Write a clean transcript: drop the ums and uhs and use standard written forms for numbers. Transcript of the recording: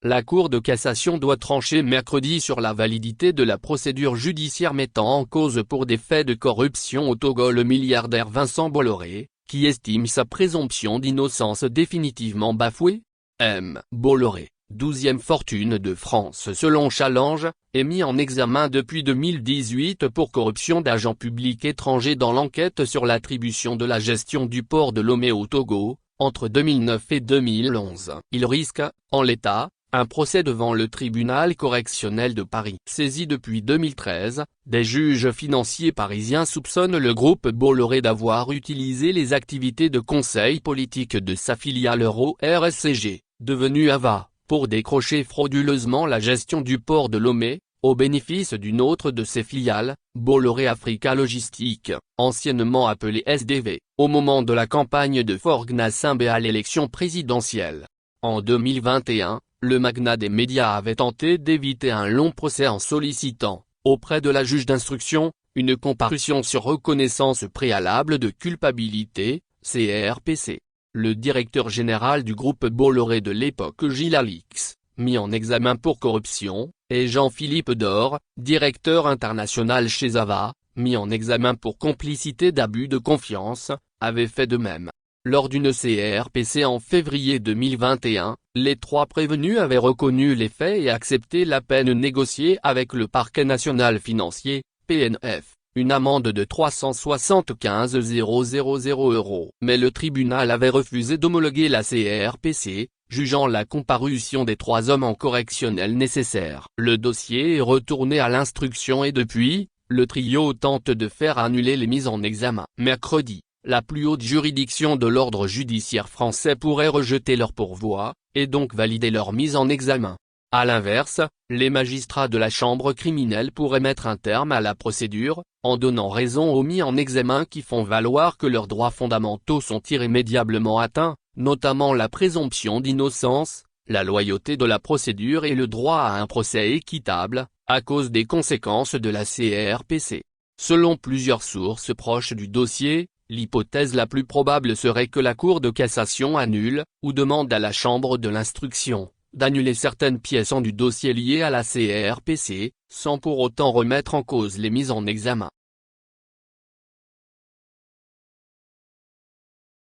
La Cour de cassation doit trancher mercredi sur la validité de la procédure judiciaire mettant en cause pour des faits de corruption au Togo le milliardaire Vincent Bolloré, qui estime sa présomption d'innocence définitivement bafouée. M. Bolloré, 12e fortune de France selon Challenge, est mis en examen depuis 2018 pour corruption d'agents publics étrangers dans l'enquête sur l'attribution de la gestion du port de Lomé au Togo, entre 2009 et 2011. Il risque, en l'état, un procès devant le tribunal correctionnel de Paris. Saisi depuis 2013, des juges financiers parisiens soupçonnent le groupe Bolloré d'avoir utilisé les activités de conseil politique de sa filiale Euro-RSCG, devenue AVA, pour décrocher frauduleusement la gestion du port de Lomé, au bénéfice d'une autre de ses filiales, Bolloré Africa Logistique, anciennement appelée SDV, au moment de la campagne de Faure Gnassingbé à l'élection présidentielle. En 2021, le magnat des médias avait tenté d'éviter un long procès en sollicitant, auprès de la juge d'instruction, une comparution sur reconnaissance préalable de culpabilité, CRPC. Le directeur général du groupe Bolloré de l'époque Gilles Alix, mis en examen pour corruption, et Jean-Philippe Dor, directeur international chez AVA, mis en examen pour complicité d'abus de confiance, avaient fait de même. Lors d'une CRPC en février 2021, les trois prévenus avaient reconnu les faits et accepté la peine négociée avec le parquet national financier, PNF, une amende de 375 000 €. Mais le tribunal avait refusé d'homologuer la CRPC, jugeant la comparution des trois hommes en correctionnel nécessaire. Le dossier est retourné à l'instruction et depuis, le trio tente de faire annuler les mises en examen. Mercredi, la plus haute juridiction de l'ordre judiciaire français pourrait rejeter leur pourvoi, et donc valider leur mise en examen. À l'inverse, les magistrats de la chambre criminelle pourraient mettre un terme à la procédure, en donnant raison aux mis en examen qui font valoir que leurs droits fondamentaux sont irrémédiablement atteints, notamment la présomption d'innocence, la loyauté de la procédure et le droit à un procès équitable, à cause des conséquences de la CRPC. Selon plusieurs sources proches du dossier, l'hypothèse la plus probable serait que la Cour de cassation annule, ou demande à la Chambre de l'instruction, d'annuler certaines pièces du dossier liées à la CRPC, sans pour autant remettre en cause les mises en examen.